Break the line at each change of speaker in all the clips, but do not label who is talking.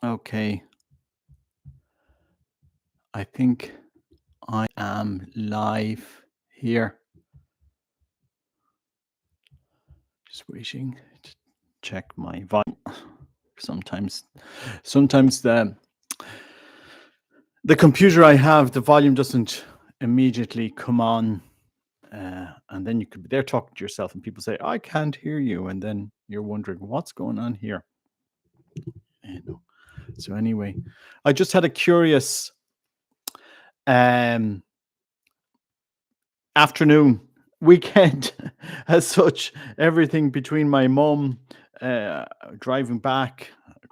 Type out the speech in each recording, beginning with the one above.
Okay, I think I am live here. Just waiting to check my volume. Sometimes, sometimes the computer I have, the volume doesn't immediately come on, and then you could be there talking to yourself, and people say, "I can't hear you," and then you're wondering what's going on here. You know. So anyway, I just had a curious um afternoon, weekend as such. Everything between my mum uh, driving back,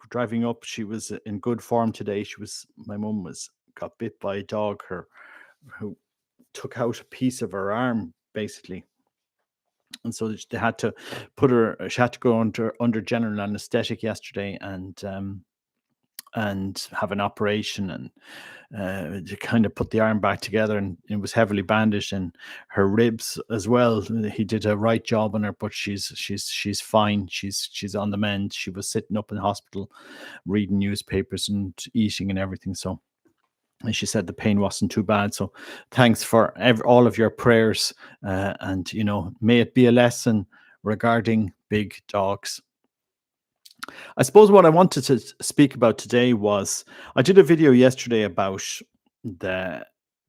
driving up. She was in good form today. My mum was got bit by a dog. Who took out a piece of her arm basically, and so they had to put her. She had to go under general anesthetic yesterday, and have an operation, and to kind of put the arm back together, and it was heavily bandaged, and her ribs as well. He did a right job on her, but she's fine. She's on the mend. She was sitting up in the hospital reading newspapers and eating and everything. So, and she said the pain wasn't too bad. So thanks for all of your prayers, and may it be a lesson regarding big dogs. I suppose what I wanted to speak about today was, I did a video yesterday about the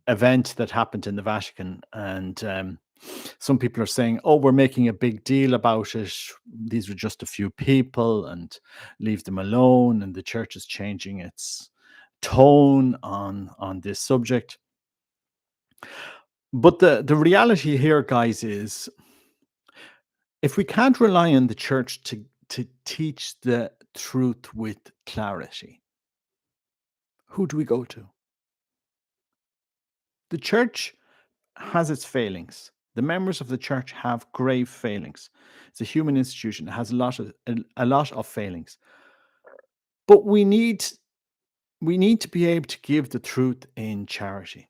event that happened in the Vatican, and some people are saying, "Oh, we're making a big deal about it. These were just a few people, and leave them alone." And the church is changing its tone on this subject. But the reality here, guys, is if we can't rely on the church to teach the truth with clarity, who do we go to? The church has its failings. The members of the church have grave failings. It's a human institution. It has a lot of failings. But we need to be able to give the truth in charity,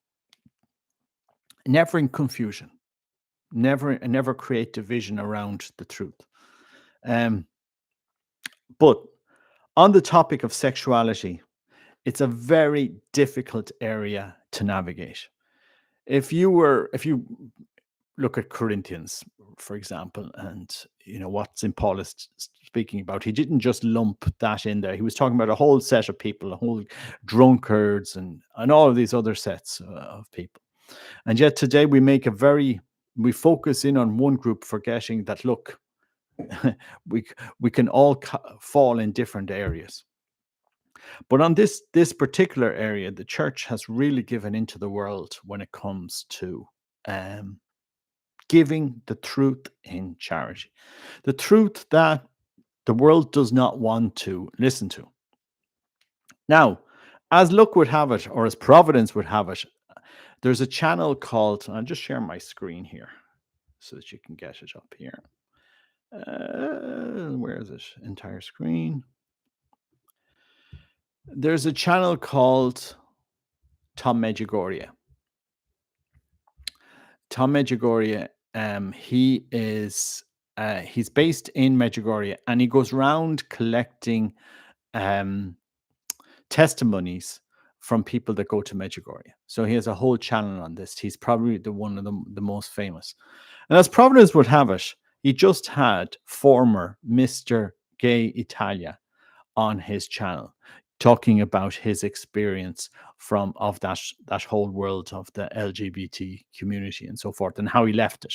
never in confusion, never create division around the truth. Um, but on the topic of sexuality, it's a very difficult area to navigate. If you look at Corinthians, for example, and what St. Paul is speaking about, he didn't just lump that in there. He was talking about a whole set of people, a whole drunkards and all of these other sets of people. And yet today we focus in on one group, forgetting that, look, we can all fall in different areas. But on this particular area, the church has really given into the world when it comes to um, giving the truth in charity, the truth that the world does not want to listen to. Now, as luck would have it, or as providence would have it, there's a channel called, I'll just share my screen here so that you can get it up here. Where is it? Entire screen. There's a channel called Tom Medjugorje. Tom Medjugorje, he's based in Medjugorje, and he goes around collecting testimonies from people that go to Medjugorje. So he has a whole channel on this. He's probably one of the most famous. And as Providence would have it, he just had former Mr. Gay Italia on his channel, talking about his experience of that whole world of the LGBT community and so forth, and how he left it.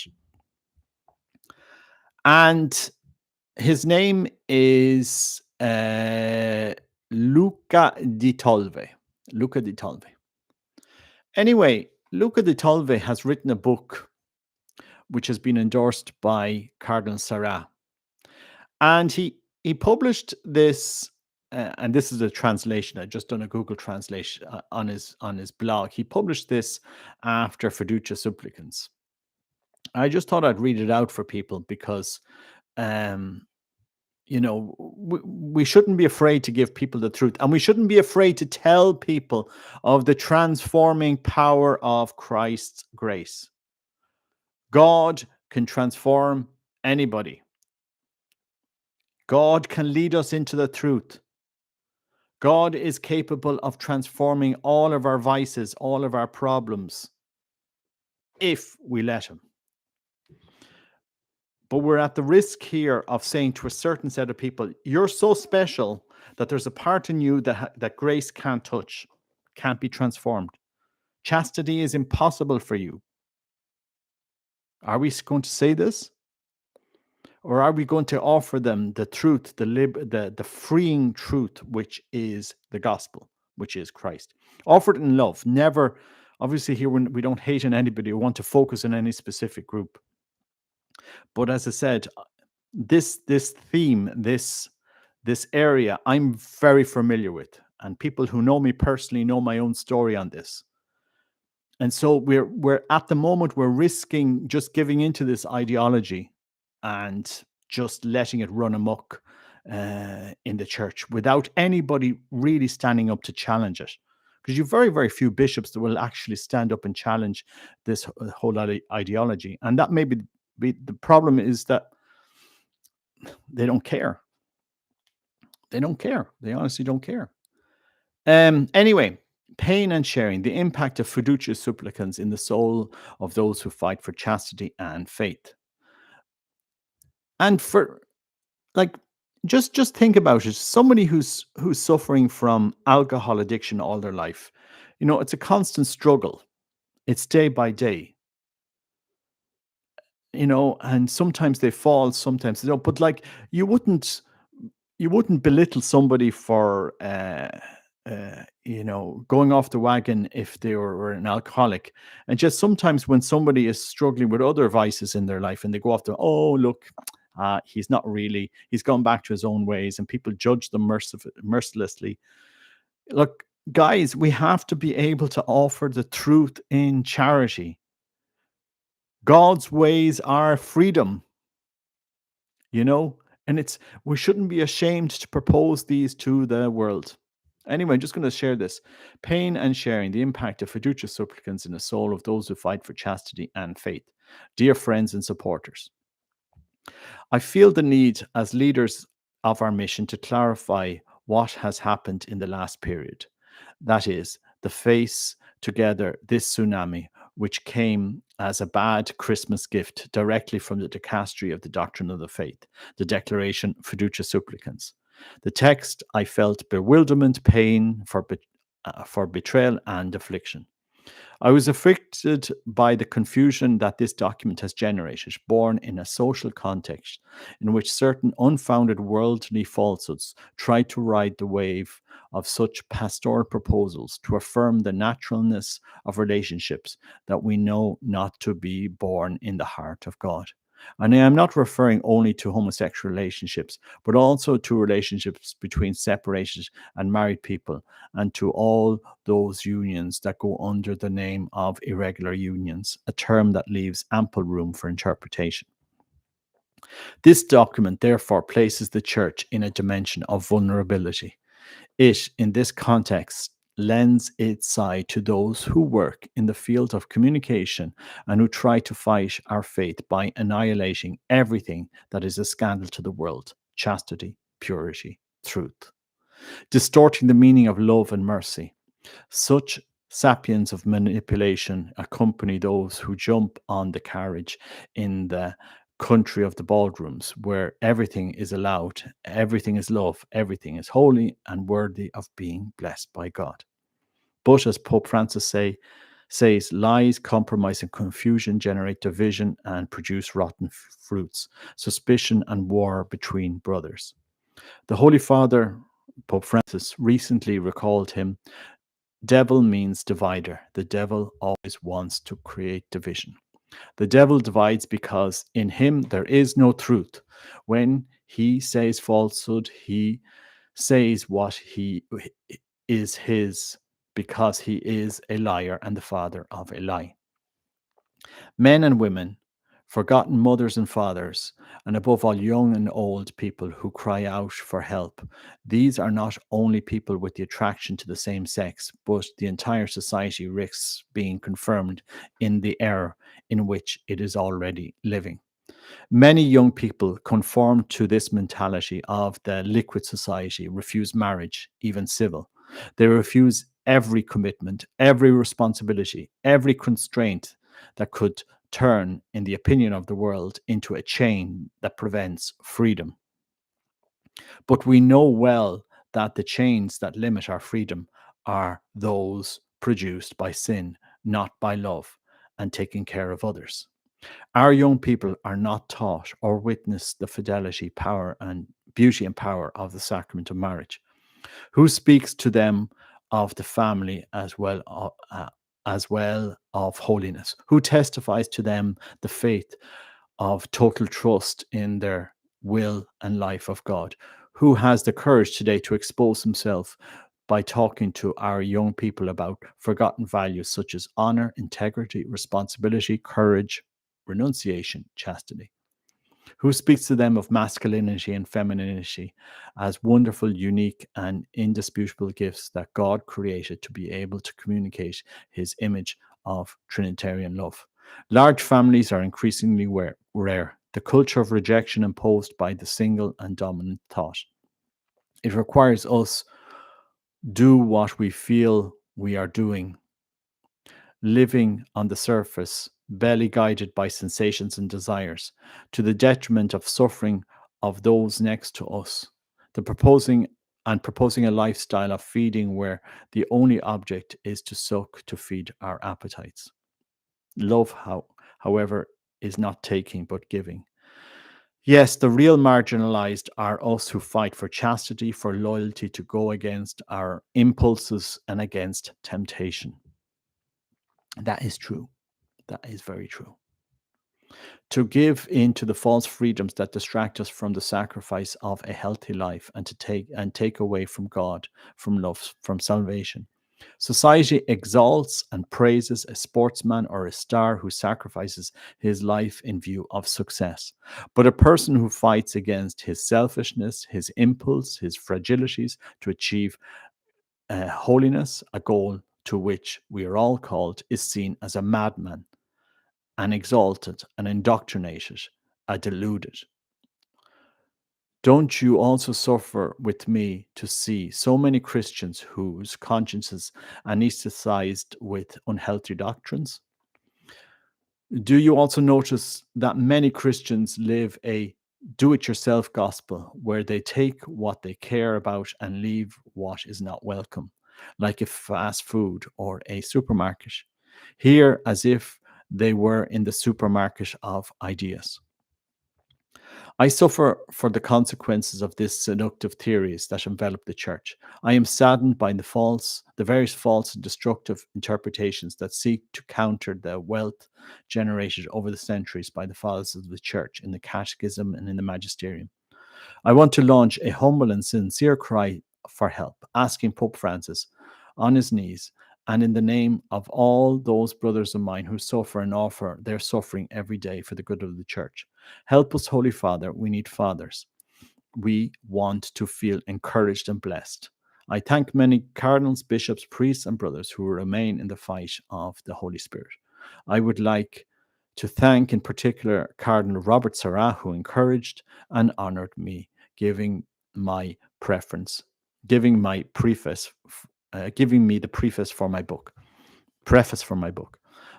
And his name is Luca Di Tolve. Luca Di Tolve. Anyway, Luca Di Tolve has written a book which has been endorsed by Cardinal Sarah. And he published this, and this is a translation. I just done a Google translation on his blog. He published this after Fiducia supplicans. I just thought I'd read it out for people because we shouldn't be afraid to give people the truth, and we shouldn't be afraid to tell people of the transforming power of Christ's grace. God can transform anybody. God can lead us into the truth. God is capable of transforming all of our vices, all of our problems, if we let him. But we're at the risk here of saying to a certain set of people, you're so special that there's a part in you that grace can't touch, can't be transformed. Chastity is impossible for you. Are we going to say this? Or are we going to offer them the truth, the freeing truth, which is the gospel, which is Christ? Offered in love. Never, obviously here we don't hate on anybody or want to focus on any specific group. But as I said, this theme, this area, I'm very familiar with. And people who know me personally know my own story on this. And so we're at the moment, we're risking just giving into this ideology and just letting it run amok in the church without anybody really standing up to challenge it. Because you have very, very few bishops that will actually stand up and challenge this whole ideology. And that may be the problem, is that they don't care. They don't care. They honestly don't care. Anyway, pain and sharing, the impact of Fiducia supplicans in the soul of those who fight for chastity and faith. And for, like, just think about it. Somebody who's suffering from alcohol addiction all their life, it's a constant struggle. It's day by day, and sometimes they fall, sometimes they don't. But like, you wouldn't belittle somebody for going off the wagon if they were an alcoholic. And just sometimes when somebody is struggling with other vices in their life and they go off to, oh, look, he's not really, he's gone back to his own ways, and people judge them mercilessly. Look, guys, we have to be able to offer the truth in charity. God's ways are freedom, and we shouldn't be ashamed to propose these to the world. Anyway, I'm just going to share this. Pain and sharing, the impact of Fiducia supplicans in the soul of those who fight for chastity and faith. Dear friends and supporters, I feel the need as leaders of our mission to clarify what has happened in the last period. That is, the face together this tsunami, which came as a bad Christmas gift directly from the dicastery of the doctrine of the faith, the declaration Fiducia supplicans. The text, I felt bewilderment, pain for betrayal and affliction. I was afflicted by the confusion that this document has generated, born in a social context in which certain unfounded worldly falsehoods try to ride the wave of such pastoral proposals to affirm the naturalness of relationships that we know not to be born in the heart of God. And I am not referring only to homosexual relationships, but also to relationships between separated and married people, and to all those unions that go under the name of irregular unions, a term that leaves ample room for interpretation. This document therefore places the church in a dimension of vulnerability. It, in this context, lends its side to those who work in the field of communication and who try to fight our faith by annihilating everything that is a scandal to the world: chastity, purity, truth. Distorting the meaning of love and mercy. Such sapiens of manipulation accompany those who jump on the carriage in the country of the ballrooms, where everything is allowed, everything is love, everything is holy and worthy of being blessed by God. But as Pope Francis says, lies, compromise, and confusion generate division and produce rotten fruits, suspicion and war between brothers. The Holy Father, Pope Francis, recently recalled him. Devil means divider. The devil always wants to create division. The devil divides because in him there is no truth. When he says falsehood, he says what he is his, because he is a liar and the father of a lie. Men and women, forgotten mothers and fathers, and above all, young and old people who cry out for help. These are not only people with the attraction to the same sex, but the entire society risks being confirmed in the error in which it is already living. Many young people conform to this mentality of the liquid society, refuse marriage, even civil. They refuse every commitment, every responsibility, every constraint that could turn, in the opinion of the world, into a chain that prevents freedom. But we know well that the chains that limit our freedom are those produced by sin, not by love and taking care of others. Our young people are not taught or witness the fidelity, power, and beauty and power of the sacrament of marriage. Who speaks to them of the family as well of holiness? Who testifies to them the faith of total trust in their will and life of God? Who has the courage today to expose himself by talking to our young people about forgotten values such as honor, integrity, responsibility, courage, renunciation, chastity? Who speaks to them of masculinity and femininity as wonderful, unique, and indisputable gifts that God created to be able to communicate his image of Trinitarian love? Large families are increasingly rare. The culture of rejection imposed by the single and dominant thought. It requires us do what we feel we are doing, living on the surface, barely guided by sensations and desires, to the detriment of suffering of those next to us. The proposing a lifestyle of feeding where the only object is to suck to feed our appetites. Love, however, is not taking but giving. Yes, the real marginalized are us who fight for chastity, for loyalty, to go against our impulses and against temptation. That is true. That is very true. To give in to the false freedoms that distract us from the sacrifice of a healthy life and to take away from God, from love, from salvation. Society exalts and praises a sportsman or a star who sacrifices his life in view of success. But a person who fights against his selfishness, his impulse, his fragilities to achieve holiness, a goal to which we are all called, is seen as a madman, an exalted, an indoctrinated, a deluded. Don't you also suffer with me to see so many Christians whose consciences anesthetized with unhealthy doctrines? Do you also notice that many Christians live a do it yourself gospel where they take what they care about and leave what is not welcome, like a fast food or a supermarket, here as if they were in the supermarket of ideas? I suffer for the consequences of these seductive theories that envelop the church. I am saddened by the various false and destructive interpretations that seek to counter the wealth generated over the centuries by the fathers of the church in the catechism and in the magisterium. I want to launch a humble and sincere cry for help, asking Pope Francis on his knees and in the name of all those brothers of mine who suffer and offer their suffering every day for the good of the church. Help us, Holy Father. We need fathers. We want to feel encouraged and blessed. I thank many cardinals, bishops, priests, and brothers who remain in the fight of the Holy Spirit. I would like to thank in particular Cardinal Robert Sarah, who encouraged and honored me, giving my preface, giving me the preface for my book.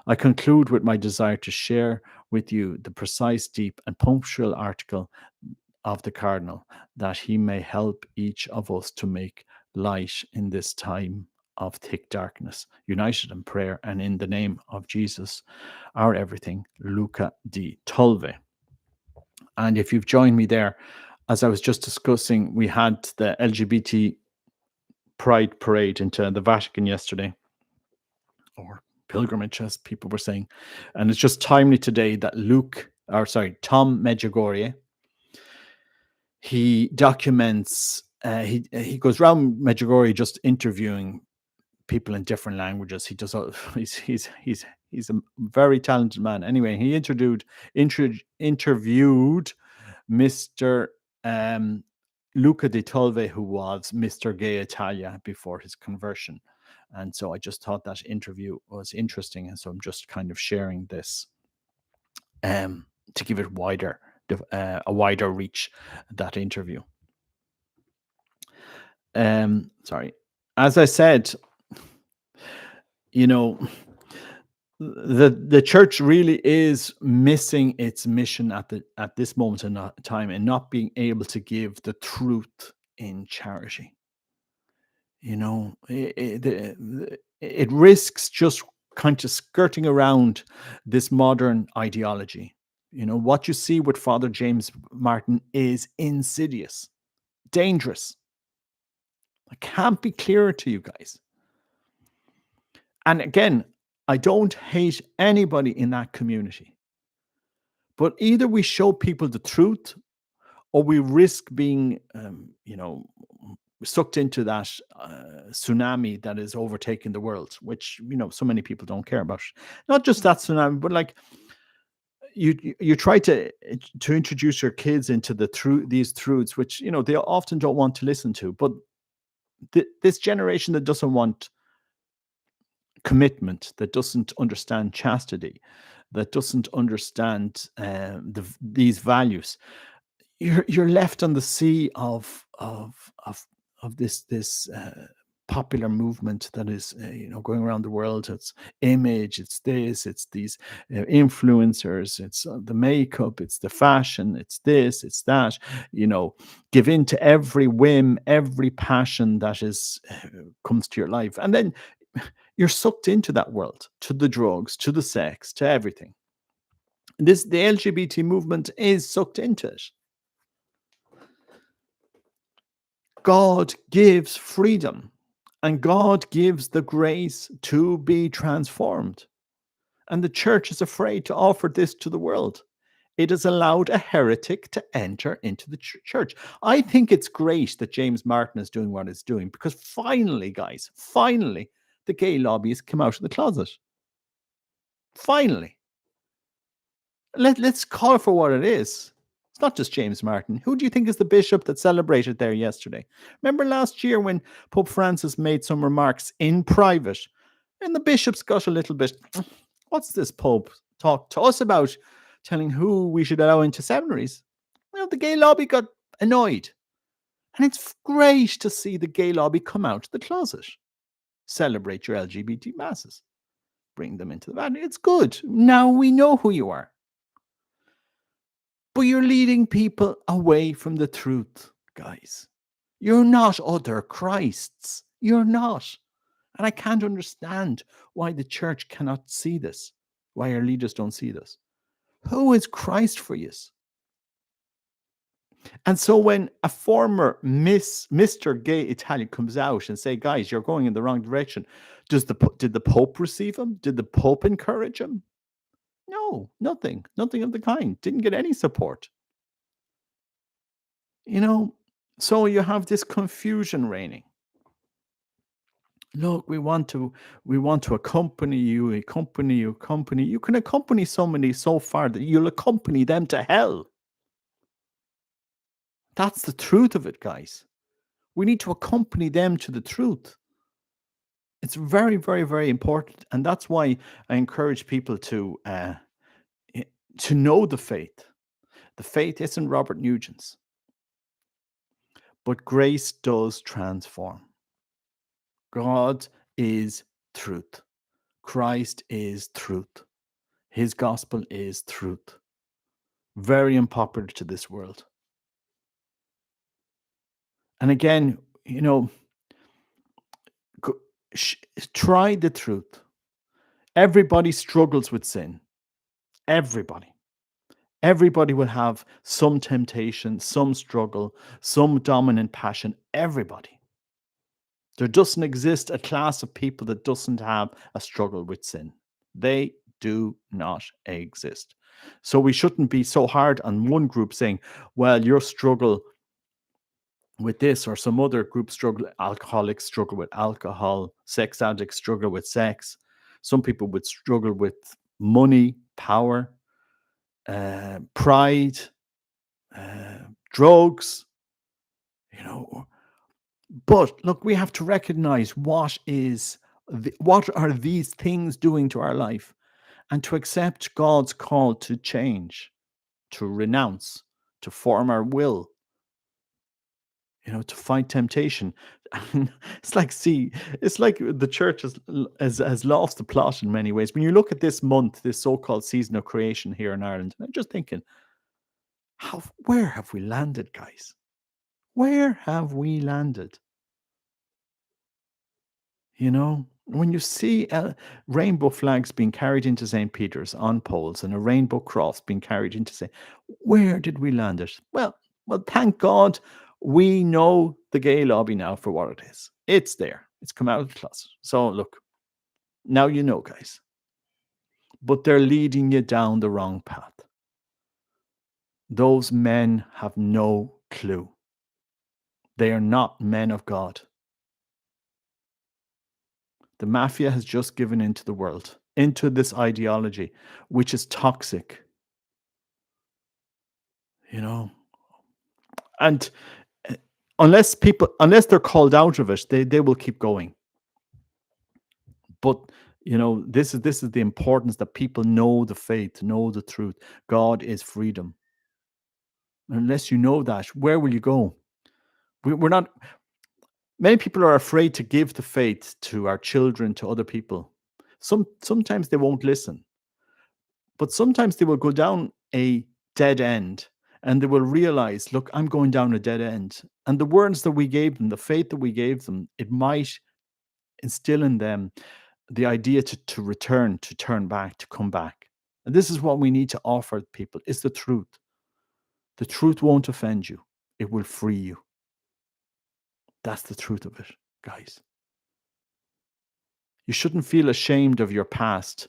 I conclude with my desire to share with you the precise, deep, and punctual article of the Cardinal, that he may help each of us to make light in this time of thick darkness, united in prayer and in the name of Jesus, our everything, Luca di Tolve. And if you've joined me there, as I was just discussing, we had the LGBT Pride Parade into the Vatican yesterday, or pilgrimage, as people were saying. And it's just timely today that Tom Medjugorje, he documents, he goes around Medjugorje just interviewing people in different languages. He does. He's a very talented man. Anyway, he interviewed Mr. Luca di Tolve, who was Mr. Gay Italia before his conversion. And so I just thought that interview was interesting. And so I'm just kind of sharing this to give it a wider reach, that interview. Sorry. As I said, you know, the church really is missing its mission at this moment in time, and not being able to give the truth in charity. It risks just kind of skirting around this modern ideology. What you see with Father James Martin is insidious, dangerous. I can't be clearer to you guys. And again, I don't hate anybody in that community, but either we show people the truth, or we risk being, sucked into that tsunami that is overtaking the world, which so many people don't care about. Not just that tsunami, but like you try to introduce your kids into these truths, which they often don't want to listen to. But this generation that doesn't want commitment, that doesn't understand chastity, that doesn't understand these values, you're left on the sea of this popular movement that is going around the world. It's image, it's this, it's these influencers, it's the makeup, it's the fashion, it's this, it's that. Give in to every whim, every passion that is comes to your life, and then you're sucked into that world, to the drugs, to the sex, to everything. The LGBT movement is sucked into it. God gives freedom, and God gives the grace to be transformed. And the church is afraid to offer this to the world. It has allowed a heretic to enter into the church. I think it's great that James Martin is doing what he's doing, because finally, guys, finally, the gay lobby has come out of the closet. Finally. Let's call it for what it is. It's not just James Martin. Who do you think is the bishop that celebrated there yesterday? Remember last year when Pope Francis made some remarks in private, and the bishops got a little bit, what's this Pope talk to us about, telling who we should allow into seminaries? Well, the gay lobby got annoyed. And it's great to see the gay lobby come out of the closet. Celebrate your LGBT masses. Bring them into the Vatican. It's good. Now we know who you are. But you're leading people away from the truth, guys. You're not other Christs. You're not. And I can't understand why the church cannot see this, why our leaders don't see this. Who is Christ for you? And so when a former Mr. Gay Italia comes out and say, guys, you're going in the wrong direction, did the Pope receive him? Did the Pope encourage him? No, nothing of the kind. Didn't get any support. So you have this confusion reigning. Look, we want to accompany you. You can accompany somebody so far that you'll accompany them to hell. That's the truth of it, guys. We need to accompany them to the truth. It's very, very, very important. And that's why I encourage people to know the faith. The faith isn't Robert Nugent's. But grace does transform. God is truth. Christ is truth. His gospel is truth. Very unpopular to this world. And again, try the truth. Everybody struggles with sin. Everybody. Everybody will have some temptation, some struggle, some dominant passion. Everybody. There doesn't exist a class of people that doesn't have a struggle with sin. They do not exist. So we shouldn't be so hard on one group saying, well, your struggle with this, or some other group struggle, alcoholics struggle with alcohol, sex addicts struggle with sex. Some people would struggle with money, power, pride, drugs, But look, we have to recognize what are these things doing to our life, and to accept God's call to change. to renounce, to form our will, to fight temptation. And it's like the church has lost the plot in many ways. When you look at this month, this so-called season of creation here in Ireland, I'm just thinking, where have we landed, guys? Where have we landed? When you see rainbow flags being carried into St. Peter's on poles and a rainbow cross being carried into St. Where did we land it? Well, thank God we know the gay lobby now for what it is. It's there. It's come out of the closet. So look, now you know, guys. But they're leading you down the wrong path. Those men have no clue. They are not men of God. The mafia has just given into the world, into this ideology, which is toxic, and unless they're called out of it, they will keep going. But this is the importance that people know the faith, know the truth. God is freedom. Unless you know that, where will you go? We're not. Many people are afraid to give the faith to our children, to other people. Sometimes they won't listen, but sometimes they will go down a dead end and they will realize, look, I'm going down a dead end. And the words that we gave them, the faith that we gave them, it might instill in them the idea to return, to turn back, to come back. And this is what we need to offer people, is the truth. The truth won't offend you. It will free you. That's the truth of it, guys. You shouldn't feel ashamed of your past.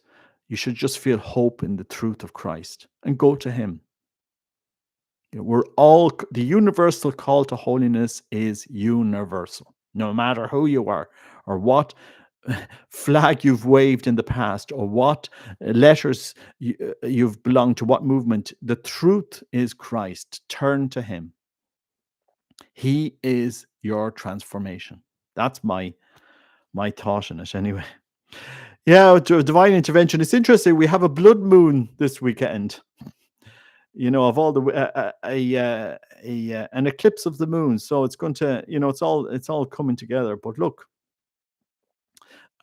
You should just feel hope in the truth of Christ and go to him. The universal call to holiness is universal, no matter who you are or what flag you've waved in the past or what letters you've belonged to, what movement. The truth is Christ. Turn to him. He is your transformation. That's my thought on it anyway. Yeah, divine intervention. It's interesting. We have a blood moon this weekend. Of all the an eclipse of the moon. So it's going to, it's all coming together. But look,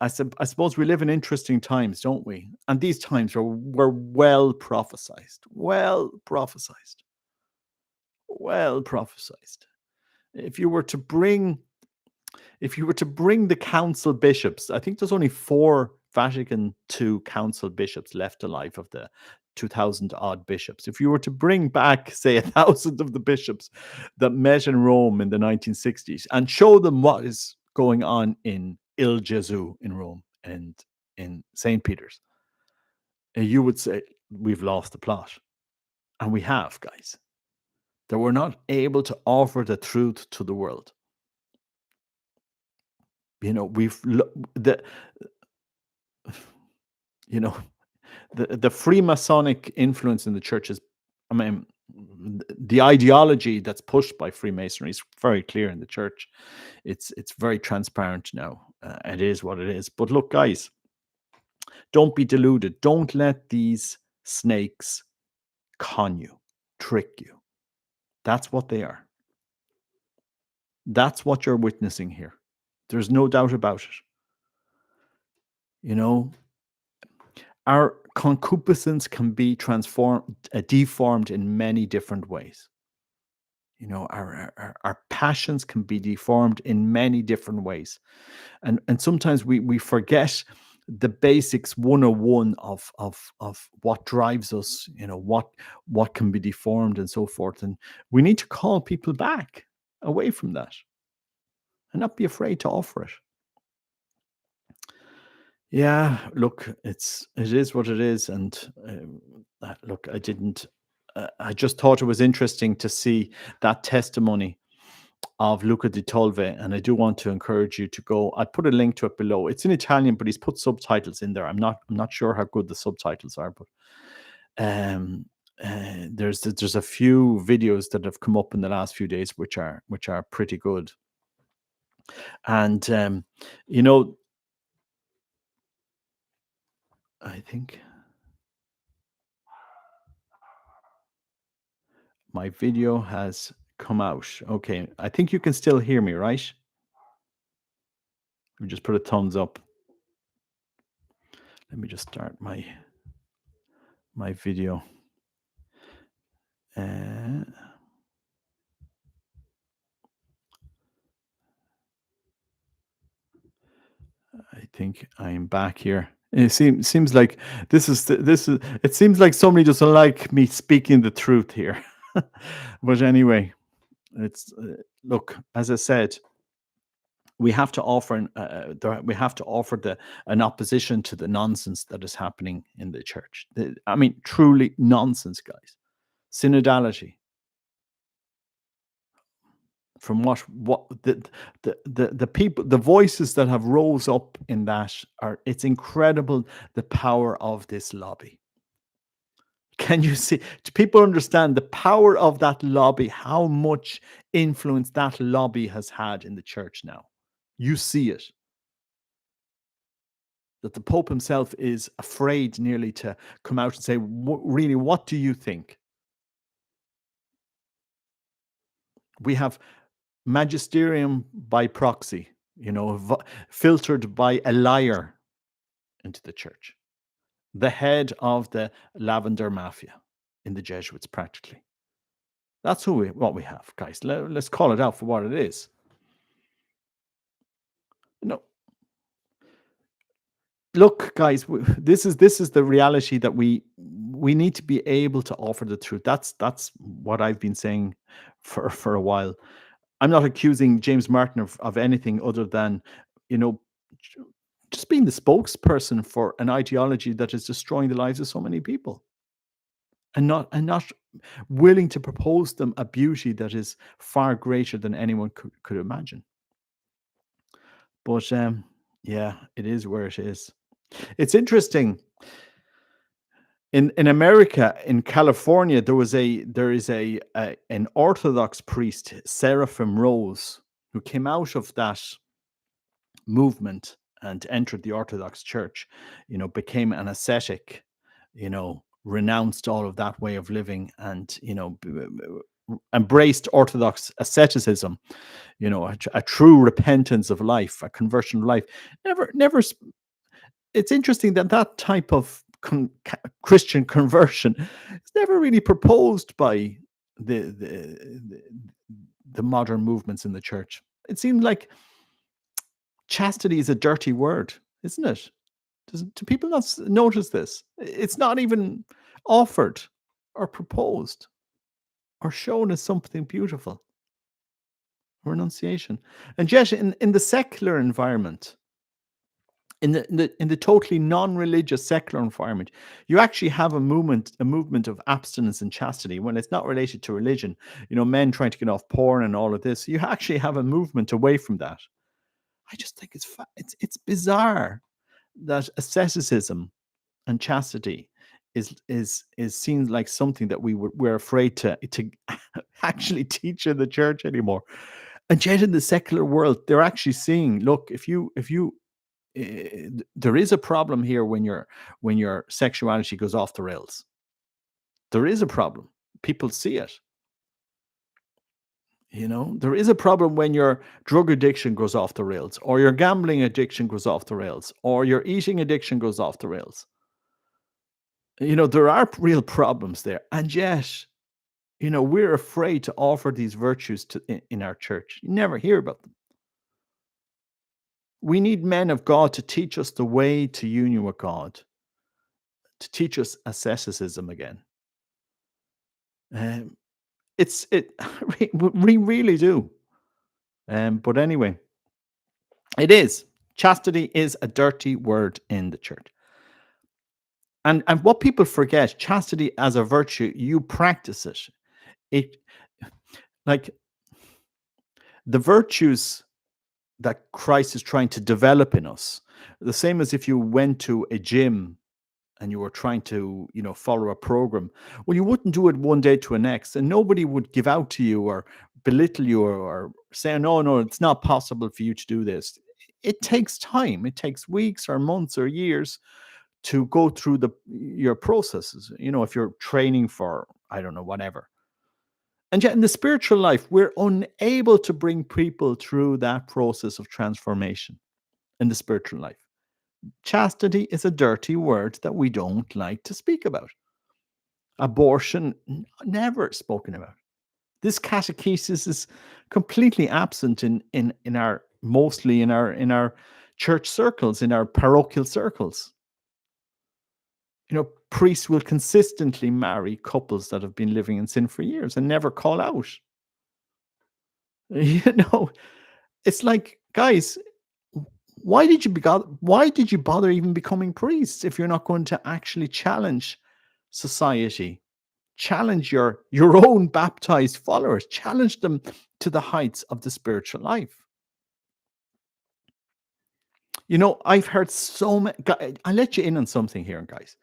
I suppose we live in interesting times, don't we? And these times were well prophesized. Well prophesized. Well prophesized. If you were to bring the council bishops, I think there's only 4 Vatican II council bishops left alive of the 2,000 odd bishops. If you were to bring back, say, 1,000 of the bishops that met in Rome in the 1960s and show them what is going on in Il Gesù in Rome and in St. Peter's, you would say, we've lost the plot. And we have, guys. That we're not able to offer the truth to the world. The Freemasonic influence in the church is, the ideology that's pushed by Freemasonry is very clear in the church. It's very transparent now. It is what it is. But look, guys, don't be deluded. Don't let these snakes con you, trick you. That's what they are. That's what you're witnessing here. There's no doubt about it. Our concupiscence can be deformed in many different ways. Our passions can be deformed in many different ways. And sometimes we forget the basics 101 of what drives us, what can be deformed and so forth. And we need to call people back away from that and not be afraid to offer it. Yeah, look, it is what it is. And look, I just thought it was interesting to see that testimony of Luca di Tolve, and I do want to encourage you to go. I put a link to it below. It's in Italian, but he's put subtitles in there. I'm not sure how good the subtitles are, but there's a few videos that have come up in the last few days which are pretty good. And I think My video has come out. Okay, I think you can still hear me, right? We just put a thumbs up. Let me just start my video. Uh, I think I'm back here. It seems like this is. It seems like somebody doesn't like me speaking the truth here. But anyway, it's look, as I said, we have to offer we have to offer an opposition to the nonsense that is happening in the church. I mean, truly nonsense, guys. Synodality, from what the people, the voices that have rose up in that are, it's incredible, the power of this lobby. Can you see? Do people understand the power of that lobby? How much influence that lobby has had in the church now? You see it. That the Pope himself is afraid nearly to come out and say, really, what do you think? We have magisterium by proxy, filtered by a liar into the church, the head of the lavender mafia in the Jesuits, practically. That's what we have, guys. Let's call it out for what it is. No, look, guys, this is the reality that we need to be able to offer the truth. That's what I've been saying for a while. I'm not accusing James Martin of anything other than, you know, j- just being the spokesperson for an ideology that is destroying the lives of so many people, and not willing to propose them a beauty that is far greater than anyone could imagine. But yeah, it is where it is. It's interesting. In America, in California, there is an Orthodox priest, Seraphim Rose, who came out of that movement and entered the Orthodox Church, became an ascetic, renounced all of that way of living, and embraced Orthodox asceticism, a true repentance of life, a conversion of life. Never. It's interesting that that type of Christian conversion is never really proposed by the, the the the modern movements in the church. It seems like chastity is a dirty word, isn't it? Do people not notice this? It's not even offered or proposed or shown as something beautiful. Renunciation. And yet, in the secular environment, in the totally non-religious secular environment, you actually have a movement of abstinence and chastity when it's not related to religion. Men trying to get off porn and all of this. You actually have a movement away from that. I just think it's bizarre that asceticism and chastity is seen like something that we're afraid to actually teach in the church anymore. And yet in the secular world, they're actually seeing, look, if you there is a problem here when your sexuality goes off the rails. There is a problem. People see it. There is a problem when your drug addiction goes off the rails, or your gambling addiction goes off the rails, or your eating addiction goes off the rails. There are real problems there. And yet, we're afraid to offer these virtues in our church. You never hear about them. We need men of God to teach us the way to union with God, to teach us asceticism again. Um, we really do. But anyway, it is. Chastity is a dirty word in the church. And what people forget, chastity as a virtue, you practice it. It like the virtues that Christ is trying to develop in us, the same as if you went to a gym and you were trying to, follow a program. Well, you wouldn't do it one day to the next, and nobody would give out to you or belittle you or say, no, no, it's not possible for you to do this. It takes time. It takes weeks or months or years to go through your processes. If you're training for, I don't know, whatever. And yet in the spiritual life, we're unable to bring people through that process of transformation in the spiritual life. Chastity is a dirty word that we don't like to speak about. Abortion, never spoken about. This catechesis is completely absent in our, mostly in our church circles, in our parochial circles. Priests will consistently marry couples that have been living in sin for years and never call out. You know, it's like, guys, why did you bother even becoming priests if you're not going to actually challenge society, challenge your own baptized followers, challenge them to the heights of the spiritual life? I've heard so many. I'll let you in on something here, guys.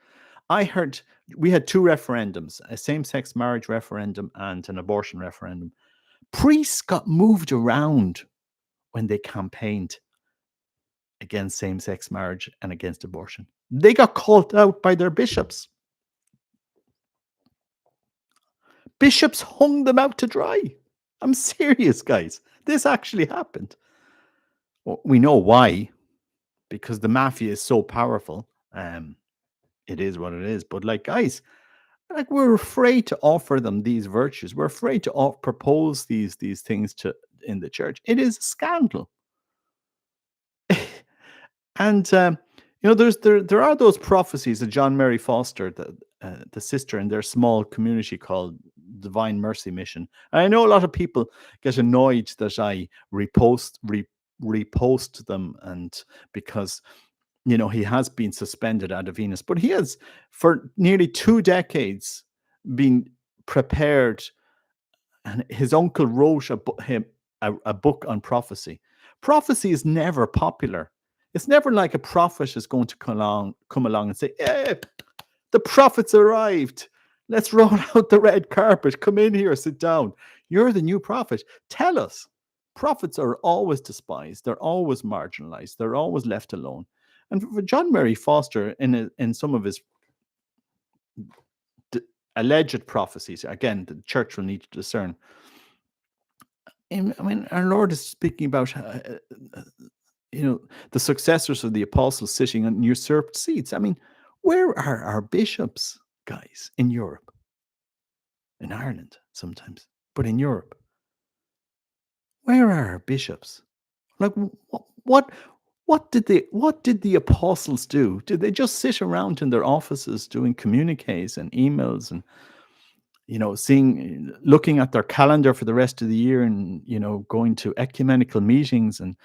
I heard we had two referendums, a same-sex marriage referendum and an abortion referendum. Priests got moved around when they campaigned against same-sex marriage and against abortion. They got called out by their bishops. Bishops hung them out to dry. I'm serious, guys. This actually happened. Well, we know why, because the mafia is so powerful. It is what it is. But guys, we're afraid to offer them these virtues. We're afraid to propose these things in the church. It is a scandal. And there are those prophecies of John Mary Foster, the sister in their small community called Divine Mercy Mission. And I know a lot of people get annoyed that I repost them, and because he has been suspended out of Venus, but he has for nearly 2 decades been prepared, and his uncle wrote a book on prophecy. Prophecy is never popular. It's never like a prophet is going to come along and say, "Hey, the prophet's arrived. Let's roll out the red carpet. Come in here, sit down. You're the new prophet. Tell us." Prophets are always despised. They're always marginalized. They're always left alone. And for John Mary Foster, in some of his alleged prophecies, again, the church will need to discern. Our Lord is speaking about the successors of the apostles sitting on usurped seats. Where are our bishops, guys, in Europe? In Ireland sometimes, but in Europe, where are our bishops? What did the apostles do? Did they just sit around in their offices doing communiques and emails and looking at their calendar for the rest of the year and going to ecumenical meetings and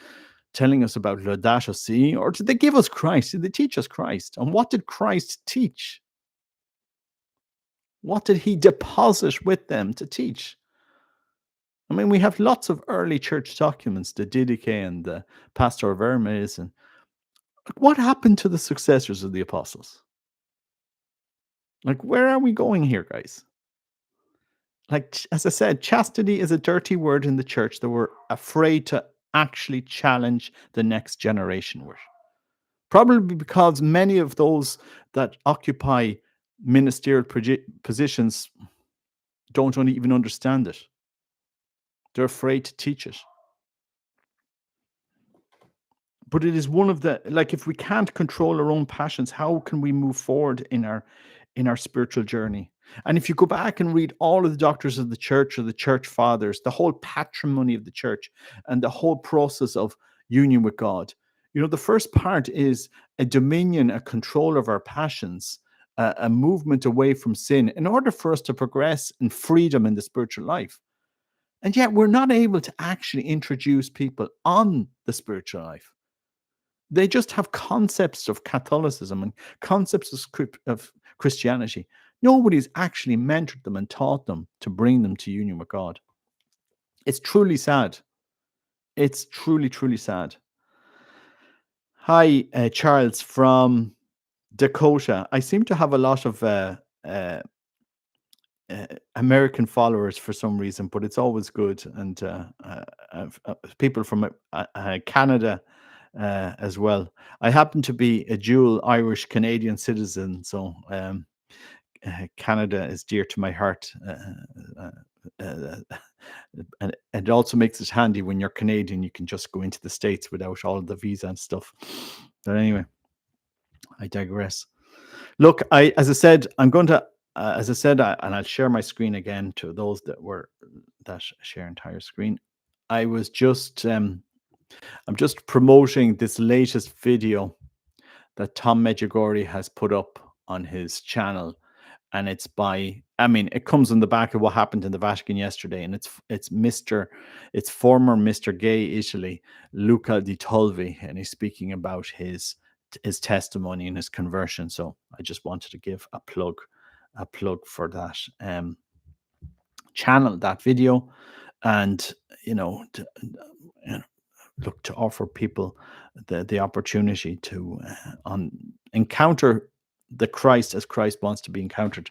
telling us about Laudato Si? Or did they give us Christ? Did they teach us Christ? And what did Christ teach? What did he deposit with them to teach? We have lots of early church documents, the Didache and the Pastor of Hermes. And what happened to the successors of the apostles? Where are we going here, guys? As I said, chastity is a dirty word in the church that we're afraid to actually challenge the next generation with. Probably because many of those that occupy ministerial positions don't even understand it. They're afraid to teach it. But it is one of the, if we can't control our own passions, how can we move forward in our spiritual journey? And if you go back and read all of the doctors of the church or the church fathers, the whole patrimony of the church and the whole process of union with God, the first part is a dominion, a control of our passions, a movement away from sin in order for us to progress in freedom in the spiritual life. And yet we're not able to actually introduce people on the spiritual life. They just have concepts of Catholicism and concepts of Christianity. Nobody's actually mentored them and taught them to bring them to union with God. It's truly sad. It's truly, truly sad. Hi, Charles from Dakota. I seem to have a lot of American followers for some reason, but it's always good. And people from Canada as well. I happen to be a dual Irish-Canadian citizen, so Canada is dear to my heart uh, and it also makes it handy when you're Canadian. You can just go into the States without all the visa and stuff. But anyway, I digress. Look, as I said, I'm going to, as I said, and I'll share my screen again to those that share entire screen. I'm just promoting this latest video that Tom Medjugorje has put up on his channel, and it comes on the back of what happened in the Vatican yesterday, and it's former Mr. Gay Italy, Luca Di Tolvi, and he's speaking about his testimony and his conversion. So I just wanted to give a plug for that channel, that video, and look to offer people the opportunity to encounter the Christ as Christ wants to be encountered.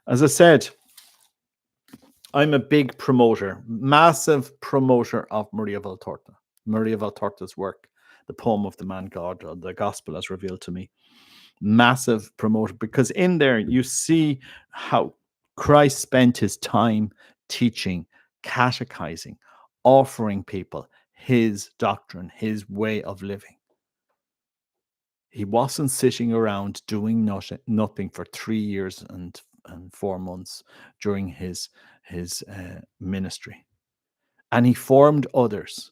As I said, I'm a big promoter, massive promoter of Maria Valtorta's work, the poem of the man God, or the gospel as revealed to me. Massive promoter, because in there you see how Christ spent his time teaching, catechizing, offering people his doctrine, his way of living. He wasn't sitting around doing nothing for 3 years and 4 months during his ministry. And he formed others.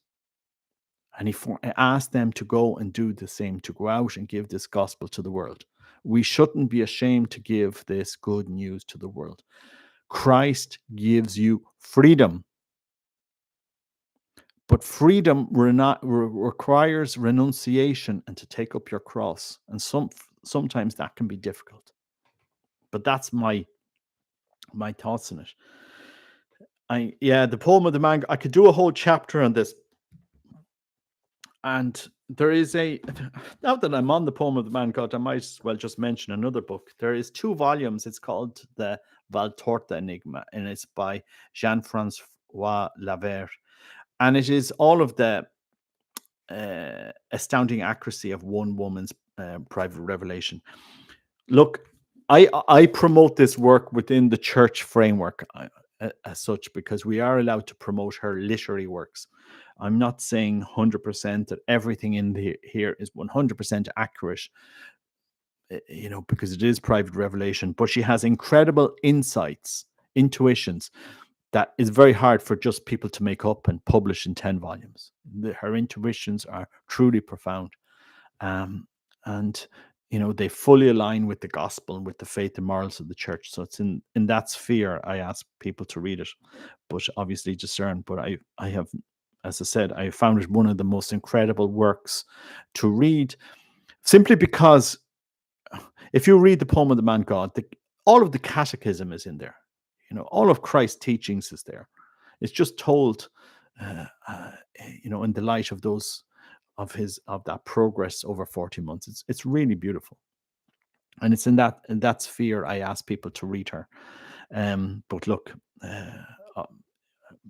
And he asked them to go and do the same, to go out and give this gospel to the world. We shouldn't be ashamed to give this good news to the world. Christ gives you freedom. But freedom requires renunciation and to take up your cross. And sometimes that can be difficult. But that's my thoughts on it. The poem of the man, I could do a whole chapter on this. And there is now that I'm on the poem of the man God, I might as well just mention another book. There is 2 volumes. It's called the Valtorta Enigma, and it's by Jean-François Lavert. And it is all of the astounding accuracy of one woman's private revelation. Look, I promote this work within the church framework as such, because we are allowed to promote her literary works. I'm not saying 100% that everything in here is 100% accurate, because it is private revelation, but she has incredible insights, intuitions, that is very hard for just people to make up and publish in 10 volumes. Her intuitions are truly profound. And they fully align with the gospel and with the faith and morals of the church. So it's in that sphere I ask people to read it, but obviously discern. But I have, as I said, I found it one of the most incredible works to read, simply because if you read the poem of the man God, all of the catechism is in there. All of Christ's teachings is there. It's just told, in the light of of that progress over 40 months. It's really beautiful, and it's in that sphere I ask people to read her. But look,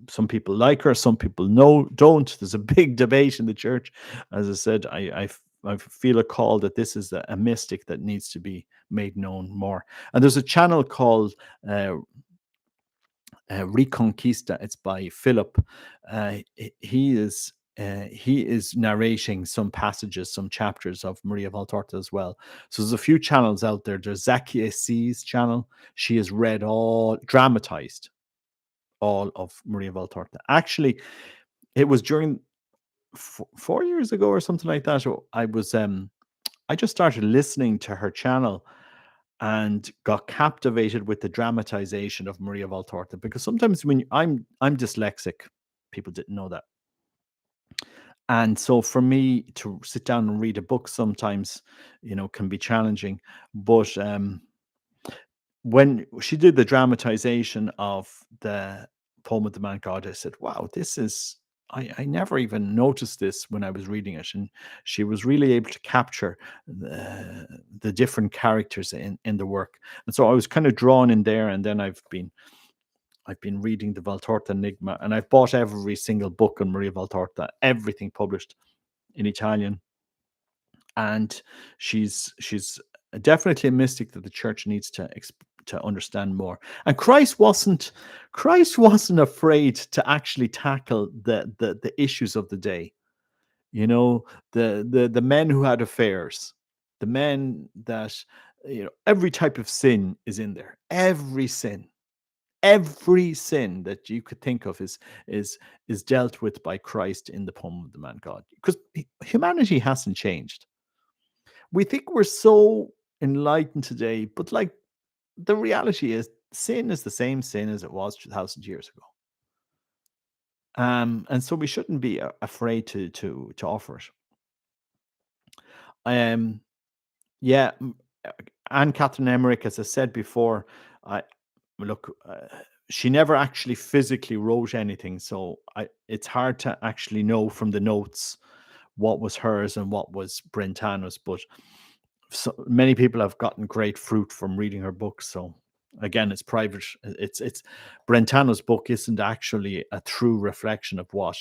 some people like her, some people don't. There's a big debate in the church. As I said, I feel a call that this is a mystic that needs to be made known more. And there's a channel called Reconquista. It's by Philip. He is narrating some passages, some chapters of Maria Valtorta as well. So there's a few channels out there. There's Zacchaeus' channel. She has read dramatized all of Maria Valtorta. Actually, it was during 4 years ago or something like that. I just started listening to her channel and got captivated with the dramatization of Maria Valtorta, because sometimes when I'm dyslexic, people didn't know that. And so for me to sit down and read a book sometimes, can be challenging. But when she did the dramatization of the poem of the man God, I said, wow, this is, I never even noticed this when I was reading it. And she was really able to capture the different characters in the work. And so I was kind of drawn in there. And then I've been reading the Valtorta Enigma, and I've bought every single book on Maria Valtorta, everything published in Italian. And she's definitely a mystic that the church needs understand more. And Christ wasn't afraid to actually tackle the issues of the day. You know, the men who had affairs, the men that, every type of sin is in there. Every sin that you could think of is is dealt with by Christ in the poem of the man God. Because humanity hasn't changed. We think we're so enlightened today, but like, the reality is sin is the same sin as it was 2,000 years ago. And so we shouldn't be afraid to offer it. Um, yeah, Anne Catherine Emmerich, as I said before, I look, she never actually physically wrote anything, so it's hard to actually know from the notes what was hers and what was Brentano's. But so many people have gotten great fruit from reading her books. So again, it's private. It's Brentano's book isn't actually a true reflection of what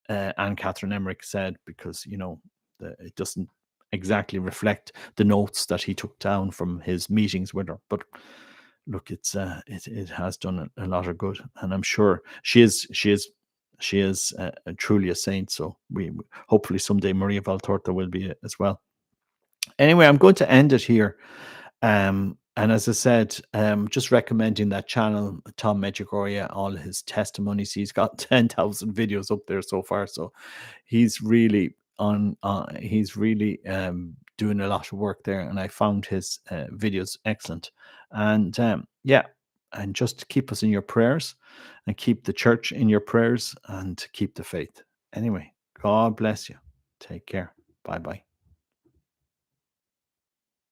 Anne Catherine Emmerich said, because it doesn't exactly reflect the notes that he took down from his meetings with her. But look, it has done a lot of good, and I'm sure she is truly a saint. So we hopefully someday Maria Valtorta will be as well. Anyway, I'm going to end it here. And as I said, just recommending that channel, Tom Medjugorje, all his testimonies. He's got 10,000 videos up there so far. So he's really doing a lot of work there. And I found his videos excellent. And yeah, and just keep us in your prayers, and keep the church in your prayers, and keep the faith. Anyway, God bless you. Take care. Bye bye.